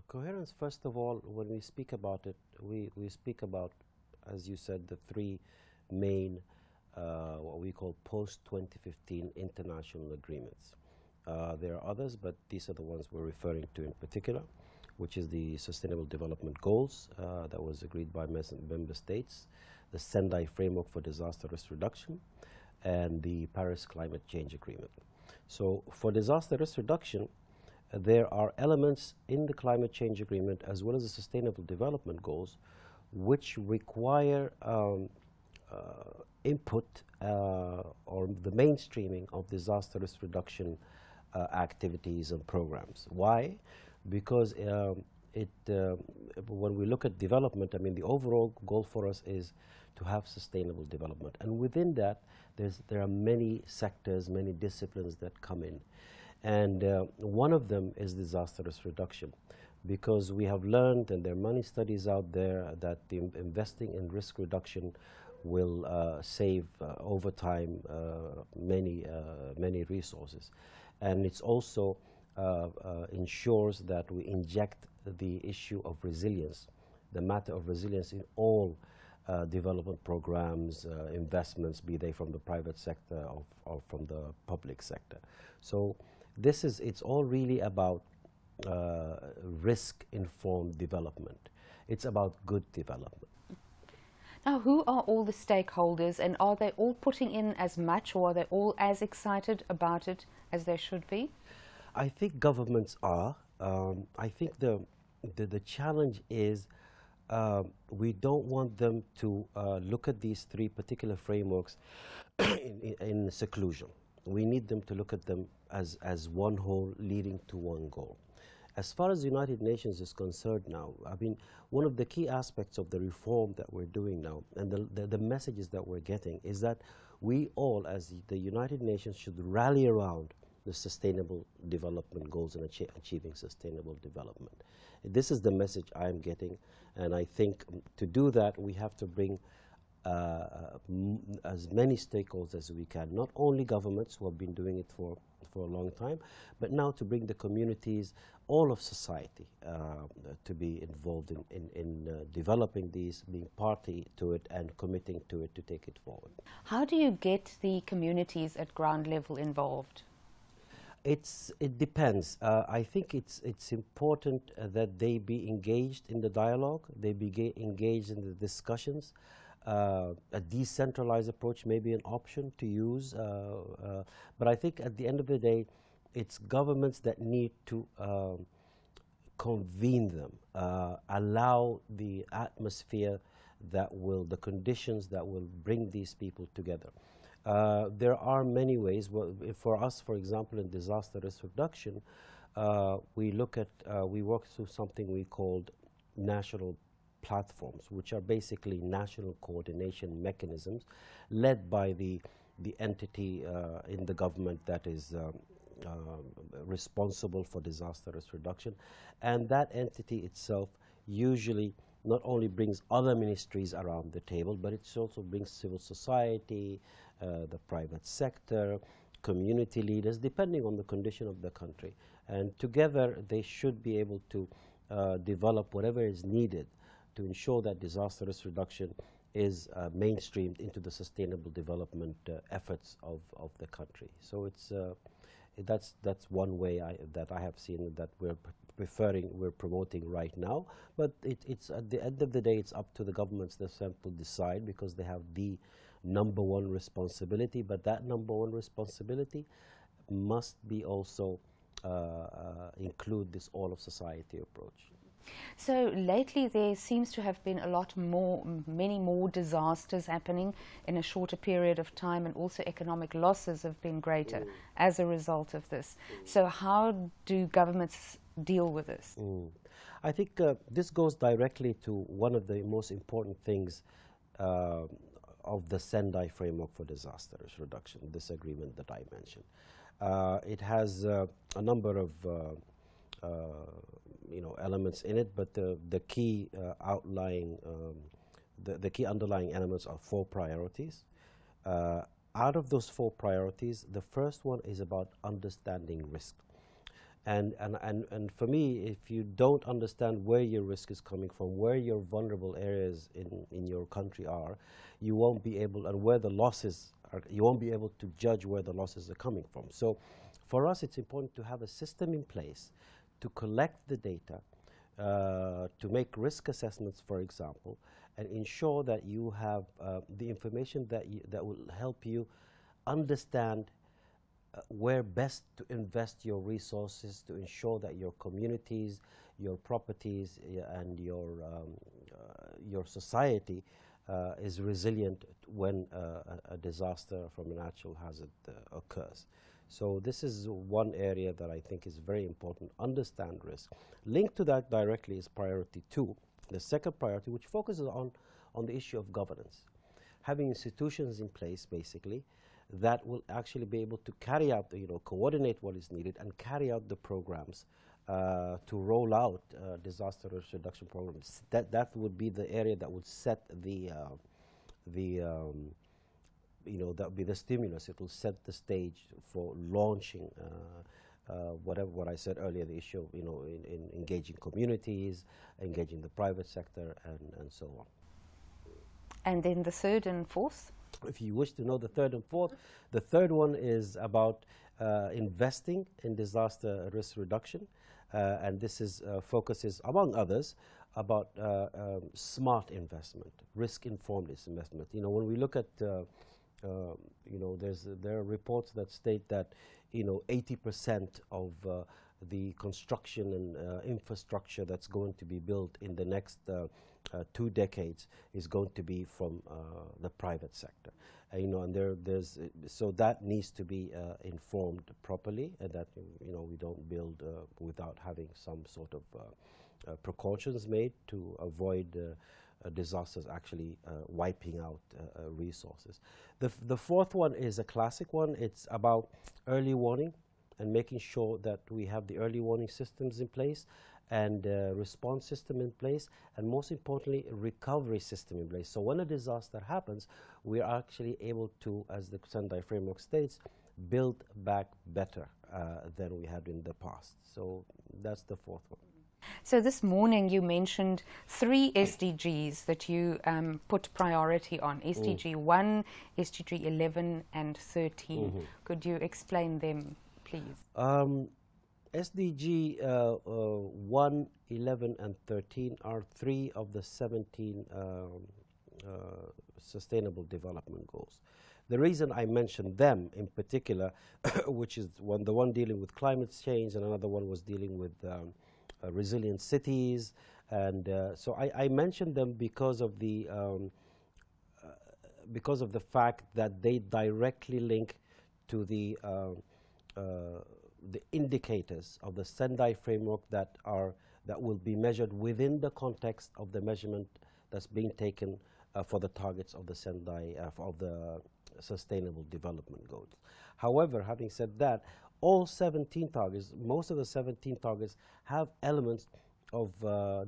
Coherence, first of all, when we speak about it, we speak about, as you said, the three main, what we call post-2015 international agreements. There are others, but these are the ones we're referring to in particular, which is the Sustainable Development Goals that was agreed by member states, the Sendai Framework for Disaster Risk Reduction, and the Paris Climate Change Agreement. So for disaster risk reduction, there are elements in the climate change agreement as well as the Sustainable Development Goals which require input or the mainstreaming of disaster risk reduction activities and programs. Why? Because when we look at development, I mean, the overall goal for us is to have sustainable development. And within that, there are many sectors, many disciplines that come in. And one of them is disaster risk reduction, because we have learned, and there are many studies out there, that investing in risk reduction will save over time many resources. And it's also ensures that we inject the issue of resilience, the matter of resilience in all development programs, investments, be they from the private sector or from the public sector. So it's all really about risk-informed development. It's about good development. Now, who are all the stakeholders, and are they all putting in as much, or are they all as excited about it as they should be? I think governments are. I think the challenge is we don't want them to look at these three particular frameworks in seclusion. We need them to look at them as one whole leading to one goal. As far as the United Nations is concerned now, I mean, one of the key aspects of the reform that we're doing now, and the messages that we're getting, is that we all, as the United Nations, should rally around the Sustainable Development Goals and achieving sustainable development. This is the message I'm getting, and I think to do that, we have to bring as many stakeholders as we can, not only governments who have been doing it for a long time, but now to bring the communities, all of society, to be involved in developing these, being party to it and committing to it to take it forward. How do you get the communities at ground level involved? It depends. I think it's important that they be engaged in the dialogue, they be engaged in the discussions. A decentralized approach may be an option to use, but I think at the end of the day, it's governments that need to convene them, allow the atmosphere the conditions that will bring these people together. There are many ways. Well, for us, for example, in disaster risk reduction, we work through something we called national platforms, which are basically national coordination mechanisms led by the entity in the government that is responsible for disaster risk reduction. And that entity itself usually not only brings other ministries around the table, but it also brings civil society, the private sector, community leaders, depending on the condition of the country. And together they should be able to develop whatever is needed to ensure that disaster risk reduction is mainstreamed into the sustainable development efforts of the country. So that's one way that I have seen that we're promoting right now. But it's at the end of the day, it's up to the governments themselves to decide, because they have the number one responsibility. But that number one responsibility must be also include this all of society approach. So lately there seems to have been many more disasters happening in a shorter period of time, and also economic losses have been greater as a result of this. So how do governments deal with this? I think this goes directly to one of the most important things of the Sendai Framework for Disaster Risk Reduction, this agreement that I mentioned. It has a number of elements in it, but the key the key underlying elements are 4 priorities. Out of those 4 priorities, the first one is about understanding risk. And for me, if you don't understand where your risk is coming from, where your vulnerable areas in your country are, you won't be able, and where the losses are, you won't be able to judge where the losses are coming from. So for us, it's important to have a system in place to collect the data, to make risk assessments, for example, and ensure that you have the information that will help you understand where best to invest your resources to ensure that your communities, your properties, and your society is resilient when a disaster from a natural hazard occurs. So this is one area that I think is very important. Understand risk. Linked to that directly is priority 2, the second priority, which focuses on the issue of governance. Having institutions in place, basically, that will actually be able to carry out, coordinate what is needed and carry out the programs to roll out disaster risk reduction programs. That would be the area that would set that would be the stimulus. It will set the stage for launching what I said earlier, the issue of, in engaging communities, engaging the private sector, and so on. And then the third and fourth? If you wish to know the third and fourth, the third one is about investing in disaster risk reduction. And this is focuses, among others, about smart investment, risk-informed investment. When we look at, there are reports that state that, 80% of the construction and infrastructure that's going to be built in the next 2 decades is going to be from the private sector. And there's so that needs to be informed properly, and that we don't build without having some sort of precautions made to avoid disasters actually wiping out resources. The fourth one is a classic one. It's about early warning and making sure that we have the early warning systems in place and response system in place, and most importantly, a recovery system in place. So when a disaster happens, we are actually able to, as the Sendai framework states, build back better than we had in the past. So that's the fourth one. So this morning you mentioned 3 SDGs that you put priority on, SDG 1, SDG 11 and 13. Mm-hmm. Could you explain them, please? SDG 1, 11 and 13 are 3 of the 17 Sustainable Development Goals. The reason I mentioned them in particular, which is the one dealing with climate change and another one was dealing with resilient cities, and so I mentioned them because of the fact that they directly link to the indicators of the Sendai framework that will be measured within the context of the measurement that's being taken for the targets of the Sendai of the Sustainable Development Goals. However, having said that, all 17 targets, most of the 17 targets have elements of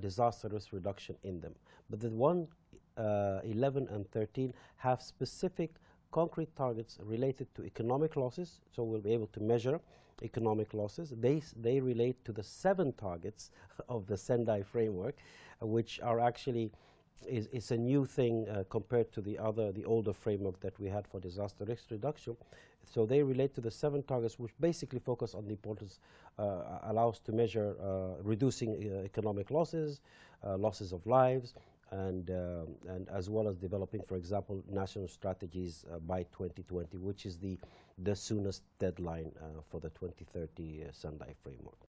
disaster risk reduction in them. But the 1, 11 and 13 have specific concrete targets related to economic losses, so we'll be able to measure economic losses. They relate to the 7 targets of the Sendai framework, which are actually is a new thing compared to the older framework that we had for disaster risk reduction. So they relate to the 7 targets, which basically focus on the importance, allows to measure reducing economic losses, losses of lives, and as well as developing, for example, national strategies by 2020, which is the soonest deadline for the 2030 Sendai framework.